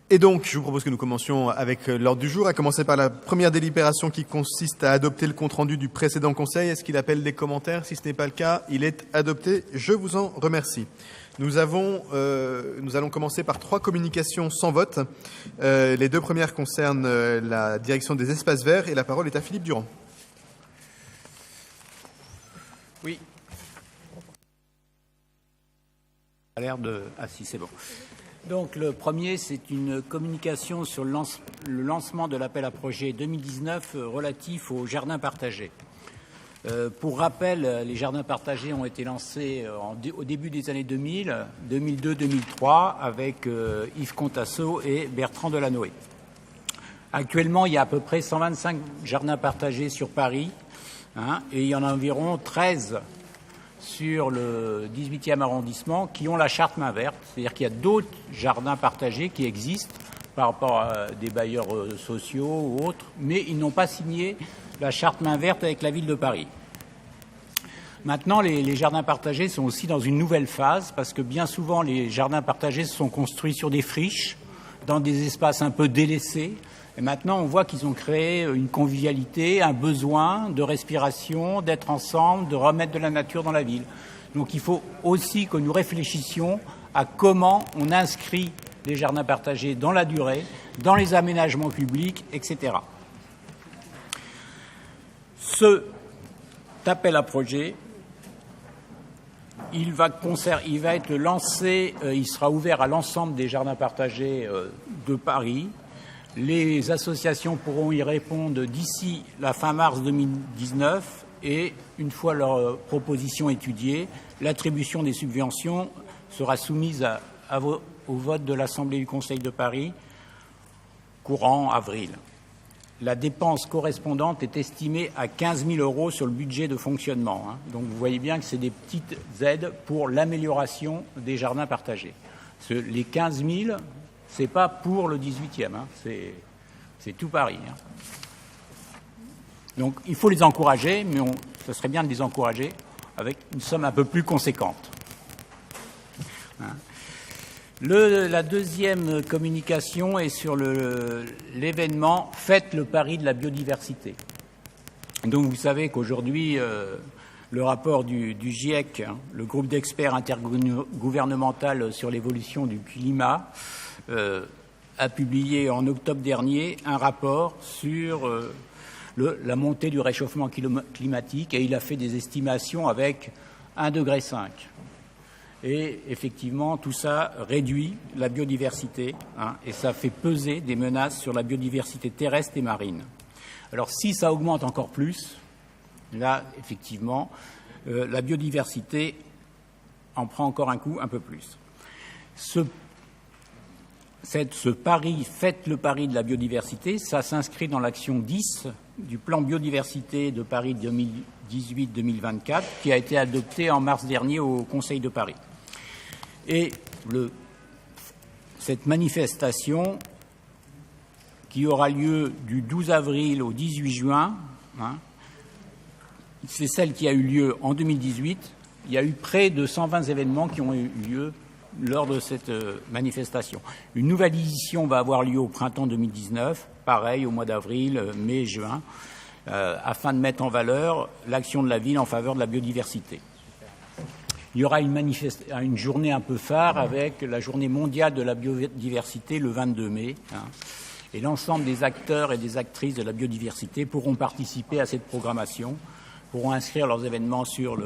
Et donc, je vous propose que nous commencions avec l'ordre du jour, à commencer par la première délibération qui consiste à adopter le compte-rendu du précédent Conseil. Est-ce qu'il appelle des commentaires? Si ce n'est pas le cas, il est adopté. Je vous en remercie. Nous allons commencer par 3 communications sans vote. Les 2 premières concernent la direction des espaces verts et la parole est à Philippe Durand. Oui. A l'air de... Ah si, c'est bon. Donc le premier, c'est une communication sur le lancement de l'appel à projet 2019 relatif aux jardins partagés. Pour rappel, les jardins partagés ont été lancés au début des années 2000, 2002-2003, avec Yves Contasso et Bertrand Delanoë. Actuellement, il y a à peu près 125 jardins partagés sur Paris, et il y en a environ 13 sur le 18e arrondissement qui ont la charte main verte. C'est-à-dire qu'il y a d'autres jardins partagés qui existent par rapport à des bailleurs sociaux ou autres, mais ils n'ont pas signé la charte main verte avec la ville de Paris. Maintenant, les jardins partagés sont aussi dans une nouvelle phase parce que bien souvent, les jardins partagés se sont construits sur des friches, dans des espaces un peu délaissés. Et maintenant, on voit qu'ils ont créé une convivialité, un besoin de respiration, d'être ensemble, de remettre de la nature dans la ville. Donc il faut aussi que nous réfléchissions à comment on inscrit les jardins partagés dans la durée, dans les aménagements publics, etc. Ce appel à projet, il va être lancé, il sera ouvert à l'ensemble des jardins partagés de Paris. Les associations pourront y répondre d'ici la fin mars 2019 et, une fois leur proposition étudiée, l'attribution des subventions sera soumise au vote de l'Assemblée du Conseil de Paris courant avril. La dépense correspondante est estimée à 15 000 € sur le budget de fonctionnement. Donc vous voyez bien que c'est des petites aides pour l'amélioration des jardins partagés. Les 15 000, c'est pas pour le 18e, c'est tout Paris. Donc il faut les encourager, mais ce serait bien de les encourager avec une somme un peu plus conséquente. La deuxième communication est sur l'événement « Faites le pari de la biodiversité ». Donc vous savez qu'aujourd'hui, le rapport du GIEC, le groupe d'experts intergouvernemental sur l'évolution du climat, a publié en octobre dernier un rapport sur la montée du réchauffement climatique et il a fait des estimations avec 1,5 degré. Et effectivement, tout ça réduit la biodiversité et ça fait peser des menaces sur la biodiversité terrestre et marine. Alors si ça augmente encore plus, là, effectivement, la biodiversité en prend encore un coup un peu plus. Ce pari, faites le pari de la biodiversité, ça s'inscrit dans l'action 10 du plan biodiversité de Paris 2018-2024 qui a été adopté en mars dernier au Conseil de Paris. Et cette manifestation qui aura lieu du 12 avril au 18 juin, c'est celle qui a eu lieu en 2018. Il y a eu près de 120 événements qui ont eu lieu lors de cette manifestation. Une nouvelle édition va avoir lieu au printemps 2019, pareil au mois d'avril, mai, juin, afin de mettre en valeur l'action de la ville en faveur de la biodiversité. Il y aura une journée un peu phare avec la journée mondiale de la biodiversité le 22 mai. Et l'ensemble des acteurs et des actrices de la biodiversité pourront participer à cette programmation, pourront inscrire leurs événements sur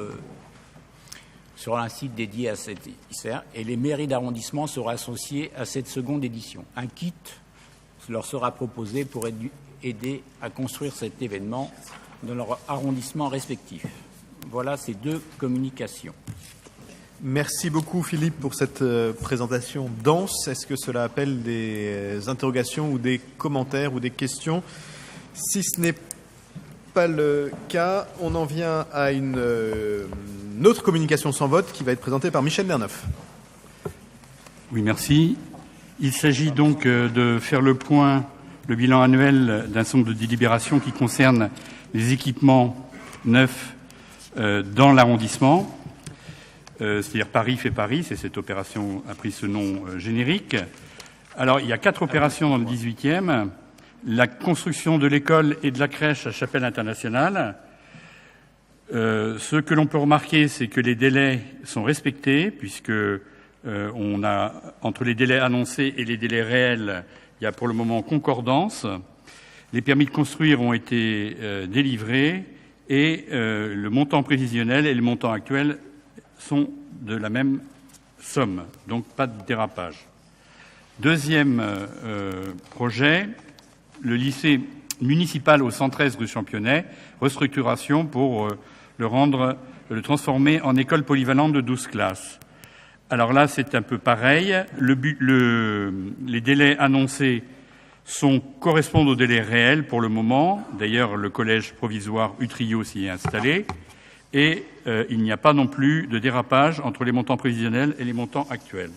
un site dédié à cette histoire, et les mairies d'arrondissement seront associées à cette seconde édition. Un kit leur sera proposé pour aider à construire cet événement dans leur arrondissement respectif. Voilà ces 2 communications. Merci beaucoup Philippe pour cette présentation dense. Est-ce que cela appelle des interrogations ou des commentaires ou des questions? Si ce n'est pas le cas, on en vient à une autre communication sans vote qui va être présentée par Michel Lerneuf. Oui, merci. Il s'agit donc de faire le bilan annuel d'un certain nombre de délibérations qui concernent les équipements neufs dans l'arrondissement. C'est-à-dire Paris fait Paris, c'est cette opération a pris ce nom générique, Alors, il y a 4 opérations dans le 18e. La construction de l'école et de la crèche à Chapelle Internationale. Ce que l'on peut remarquer, c'est que les délais sont respectés, puisque on a, entre les délais annoncés et les délais réels, il y a pour le moment concordance. Les permis de construire ont été délivrés et le montant prévisionnel et le montant actuel sont de la même somme, donc pas de dérapage. Deuxième projet, le lycée municipal au 113 rue Championnet, restructuration pour le transformer en école polyvalente de 12 classes. Alors là, c'est un peu pareil. Les délais annoncés correspondent aux délais réels pour le moment. D'ailleurs, le collège provisoire Utrio s'y est installé. Et il n'y a pas non plus de dérapage entre les montants prévisionnels et les montants actuels.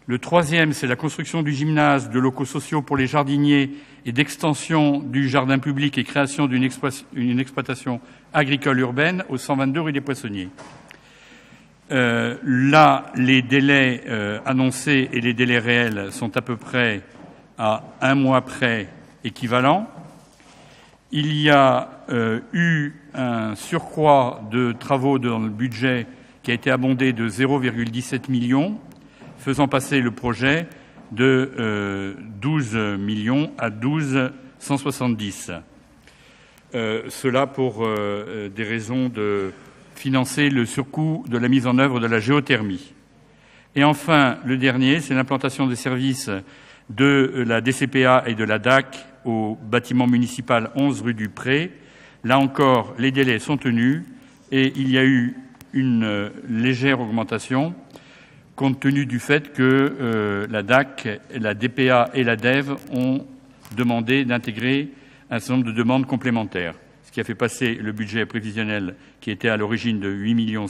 Le troisième, c'est la construction du gymnase, de locaux sociaux pour les jardiniers et d'extension du jardin public et création d'une exploitation agricole urbaine au 122 rue des Poissonniers. Là, les délais annoncés et les délais réels sont à peu près à 1 mois près équivalents. Il y a eu un surcroît de travaux dans le budget qui a été abondé de 0,17 millions, faisant passer le projet de 12 millions à 12 170. Cela pour des raisons de financer le surcoût de la mise en œuvre de la géothermie. Et enfin, le dernier, c'est l'implantation des services de la DCPA et de la DAC au bâtiment municipal 11 rue du Pré. Là encore, les délais sont tenus et il y a eu une légère augmentation compte tenu du fait que la DAC, la DPA et la DEV ont demandé d'intégrer un certain nombre de demandes complémentaires, ce qui a fait passer le budget prévisionnel qui était à l'origine de 8,7 millions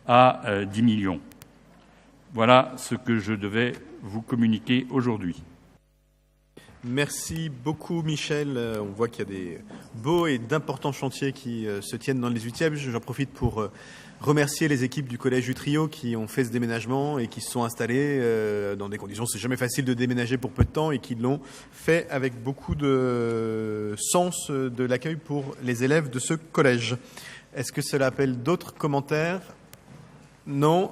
à 10 millions. Voilà ce que je devais vous communiquer aujourd'hui. Merci beaucoup, Michel. On voit qu'il y a des beaux et d'importants chantiers qui se tiennent dans le 18e. J'en profite pour remercier les équipes du Collège Utrio qui ont fait ce déménagement et qui se sont installées dans des conditions. C'est jamais facile de déménager pour peu de temps et qui l'ont fait avec beaucoup de sens de l'accueil pour les élèves de ce collège. Est-ce que cela appelle d'autres commentaires ? Non.